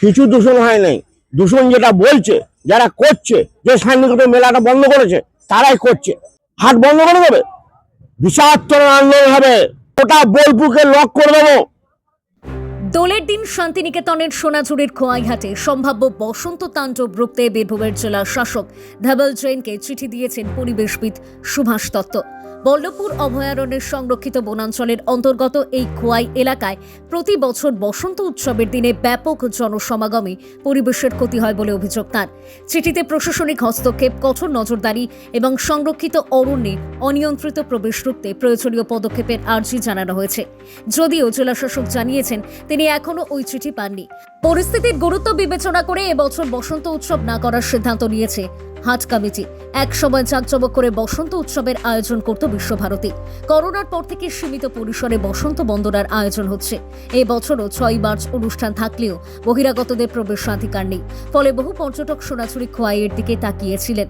কিছু দূষণ হয় নাই। দূষণ যেটা বলছে, যারা করছে, যে শান্তিনিকেতন মেলাটা বন্ধ করেছে তারাই করছে। হাট বন্ধ করে দেবে, বিষাক্ত আন্দোলন হবে, ওটা বোলপুরকে লক করে দেবো। দোলের দিন শান্তিনিকেতনের সোনাঝুরির খোয়াইহাটে সম্ভাব্য বসন্ত তাণ্ডব রুখতে বীরভূমের জেলা শাসক ধবল জৈনকে চিঠি দিয়েছেন পরিবেশবিদ সুভাষ দত্ত। বল্লভপুর অভয়ারণ্যের সংরক্ষিত বনাঞ্চলের অন্তর্গত এই খোয়াই এলাকায় প্রতি বছর বসন্ত উৎসবের দিনে ব্যাপক জনসমাগমে পরিবেশের ক্ষতি হয় বলে অভিযোগ তাঁর। চিঠিতে প্রশাসনিক হস্তক্ষেপ, কঠোর নজরদারি এবং সংরক্ষিত অরণ্যে অনিয়ন্ত্রিত প্রবেশ রুখতে প্রয়োজনীয় পদক্ষেপের আর্জি জানানো হয়েছে। যদিও জেলাশাসক জানিয়েছেন তিনি এখনো ওই চিঠি পাননি। পরিস্থিতির গুরুত্ব বিবেচনা করে এবছর বসন্ত উৎসব না করার সিদ্ধান্ত নিয়েছে হাট কমিটি। এক সময় জাঁকজমক করে বসন্ত উৎসবের আয়োজন করত বিশ্বভারতী। করোনার পর থেকে সীমিত পরিসরে বসন্ত বন্দনার আয়োজন হচ্ছে। এই বছরও 6 মার্চ অনুষ্ঠান থাকলেও বহিরাগতদের প্রবেশাধিকার নেই। ফলে বহু পর্যটক সোনাঝুরি খোয়াইয়ের দিকে তাকিয়েছিলেন।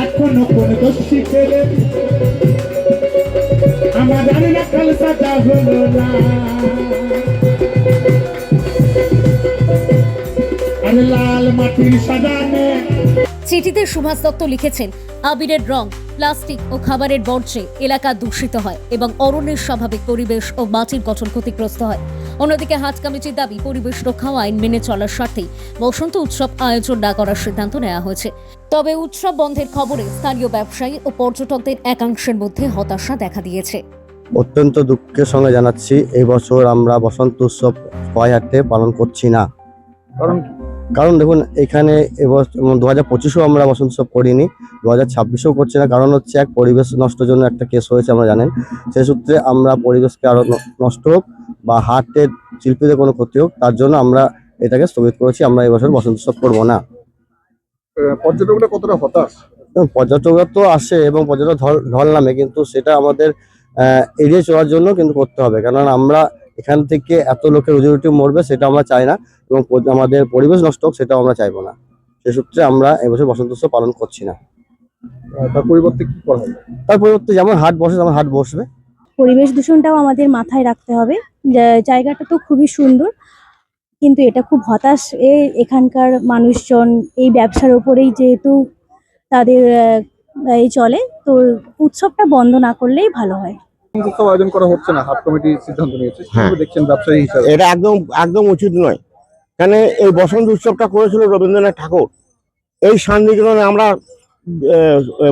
এখনো কোন দোষী পেলে আমার কাল সাজা হলো না। লাল মাটির সাজানে চিঠিতে সুভাষ দত্ত লিখেছেন, আবিরের রং, প্লাস্টিক ও খাবারের বর্জ্যে এলাকা দূষিত হয় এবং অরণ্যের স্বাভাবিক পরিবেশ ও মাটির গঠন ক্ষতিগ্রস্ত হয়। অন্যদিকে হাট কমিটির দাবি, পরিবেশ রক্ষা ও আইন মেনে চলার স্বার্থেই বসন্ত উৎসব আয়োজন না করার সিদ্ধান্ত নেওয়া হয়েছে। তবে উৎসব বন্ধের খবরে স্থানীয় ব্যবসায়ী ও পর্যটকদের একাংশের মধ্যে হতাশা দেখা দিয়েছে। অত্যন্ত দুঃখের সঙ্গে জানাচ্ছি, এই বছর আমরা বসন্ত উৎসব খোয়াইহাটে পালন করছি না। কারণ দেখুন, এখানে এবছর 2025-ও আমরা বসন্ত উৎসব করিনি, 2026-ও করছি না। কারণ হচ্ছে, এক পরিবেশ নষ্টের জন্য একটা কেস হয়েছে, আমরা জানেন। সেই সূত্রে আমরা পরিবেশকে আরো নষ্ট হোক বা হাটের শিল্পীদের কোনো ক্ষতি হোক, তার জন্য আমরা এটাকে স্থগিত করেছি। আমরা এবছর বসন্ত উৎসব করবো না। পর্যটকরা কতটা হতাশ? পর্যটকরা তো আসে এবং পর্যটক ঢল নামে, কিন্তু সেটা আমাদের এড়িয়ে চলার জন্য কিন্তু করতে হবে। কারণ আমরা এখান থেকে এত লোকের রুজি রুটি মরবে, সেটা আমরা চাই না, এবং আমাদের পরিবেশ নষ্ট হোক সেটাও আমরা চাইবো না। সে সূত্রে আমরা এবছর বসন্ত উৎসব পালন করছি না। তার পরিবর্তে কি করা হবে? তার পরিবর্তে যেমন হাট বসে তেমন হাট বসবে। পরিবেশ দূষণটাও আমাদের মাথায় রাখতে হবে। জায়গাটা তো খুবই সুন্দর, কিন্তু এটা খুব হতাশ এখানকার মানুষজন এই ব্যবসার উপরেই যেহেতু তাদের এই চলে, তো উৎসবটা বন্ধ না করলেই ভালো হয়। উৎসব আয়োজন করা হচ্ছে না, হাট কমিটি সিদ্ধান্ত নিয়েছে। কিভাবে দেখছেন ব্যবসায়ী হিসাবে? এটা একদম উচিত নয়। কেন এই বসন্ত উৎসবটা করেছিল রবীন্দ্রনাথ ঠাকুর। এই শান্তিনিকেতনে আমরা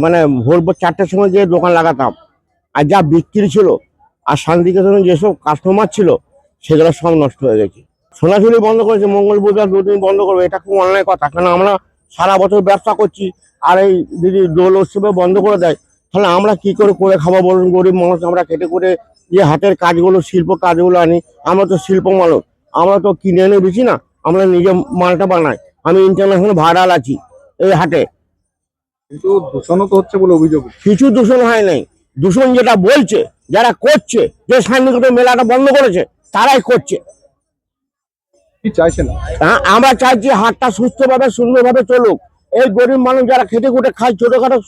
মানে ভোর 4টার সময় গিয়ে দোকান লাগাতাম, আর যা বিক্রি ছিল আর শান্তিনিকেতনে যেসব কাস্টমার ছিল সেগুলো সব নষ্ট হয়ে গেছে। সোনাঝুরি বন্ধ করেছে, মঙ্গল বুধবার 2 দিন বন্ধ করবে, এটা খুব অন্যায় কথা। কেন আমরা সারা বছর ব্যবসা করছি, আর এই যদি দোল উৎসবে বন্ধ করে দেয়, তাহলে আমরা কি করে খাবো বলুন? গরিব মানুষ আমরা কেটে করে যে হাতের কাজগুলো, শিল্প কাজগুলো আনি। আমরা তো শিল্প মানুষ, আমরা তো কিনে এনে বেশি না, আমরা নিজে মালটা বানাই। আমি ইন্টারন্যাশনাল ভাইরাল আছি এই হাটে। কিন্তু দূষণও তো হচ্ছে বলে অভিযোগ। কিছু দূষণ হয় নাই। দূষণ যেটা বলছে, যারা করছে, যে শান্তিনিকেতন মেলাটা বন্ধ করেছে তারাই করছে। কি চাইছেন? আমরা চাইছি হাটটা সুস্থভাবে সুন্দরভাবে চলুক। এই গরিব মানুষ যারা খেটে খুটে খায়, ছোটখাটো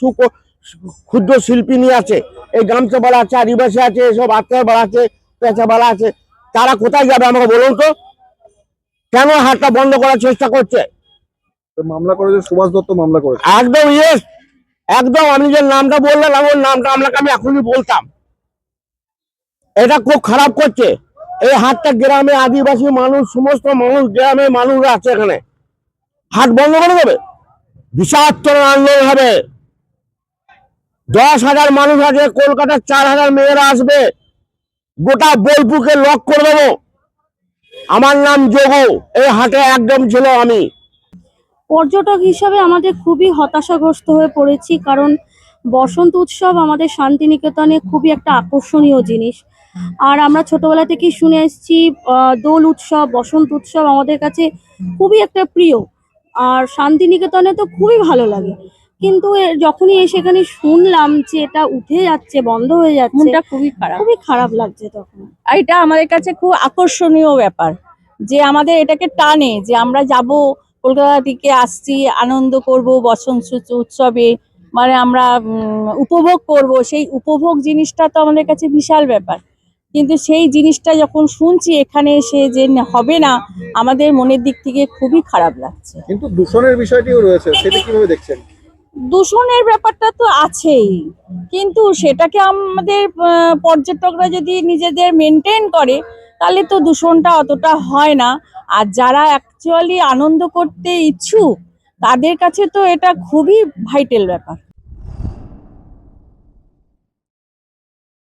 ক্ষুদ্র শিল্পী নিয়ে আছে, এই গামছা বালা আছে, আদিবাসী আছে, এসব আত্মার বালা আছে, পেঁচা বালা আছে, তারা কোথায় যাবে আমাকে বলুন তো? কেন হাটটা বন্ধ করার চেষ্টা করছে? মামলা করেছে সুভাষ দত্ত, মামলা করেছে। একদম ইয়েস, একদম। আমি যে নামটা বললেন, ওর নামটা আমি এখনই বলতাম। এটা খুব খারাপ করছে। এই হাটটা গ্রামে আদিবাসী মানুষ, সমস্ত মানুষ, গ্রামে মানুষ আছে, এখানে হাট বন্ধ করে দেবে, বিষাক্ত আন্দোলন হবে। 10,000 মানুষ আছে, কলকাতার 4,000 মেয়েরা আসবে, গোটা বোলপুরকে লক করে দেবো। আমার নাম যোগু, এই হাটে একদম ছিল আমি। পর্যটক হিসাবে আমাদের খুবই হতাশাগ্রস্ত হয়ে পড়েছি, কারণ বসন্ত উৎসব আমাদের শান্তিনিকেতনে খুবই একটা আকর্ষণীয় জিনিস। আর আমরা ছোটবেলা থেকেই শুনে এসেছি দোল উৎসব, বসন্ত উৎসব আমাদের কাছে খুবই একটা প্রিয়, আর শান্তিনিকেতনে তো খুবই ভালো লাগে। কিন্তু যখনই সেখানে শুনলাম যে এটা উঠে যাচ্ছে, বন্ধ হয়ে যাচ্ছে, মনটা খুবই খারাপ লাগছে তখন। আর এটা আমাদের কাছে খুব আকর্ষণীয় ব্যাপার যে আমাদের এটাকে টানে যে আমরা যাব, কলকাতা থেকে আসছি, আনন্দ করব বসন্ত উৎসবে, মানে আমরা উপভোগ করব, সেই উপভোগ জিনিসটা তো আমাদের কাছে বিশাল ব্যাপার। কিন্তু সেই জিনিসটা যখন শুনছি এখানে এসে যে হবে না, আমাদের মনের দিক থেকে খুবই খারাপ লাগছে। কিন্তু দূষণের বিষয়টিও রয়েছে, সেটা কিভাবে দেখছেন? দূষণের ব্যাপারটা তো আছেই, কিন্তু সেটাকে আমাদের পর্যটকরা যদি নিজেদের মেনটেন করে তাহলে তো দূষণটা অতটা হয় না। আর যারা অ্যাকচুয়ালি আনন্দ করতে ইচ্ছুক তাদের কাছে তো এটা খুবই ভাইটাল ব্যাপার।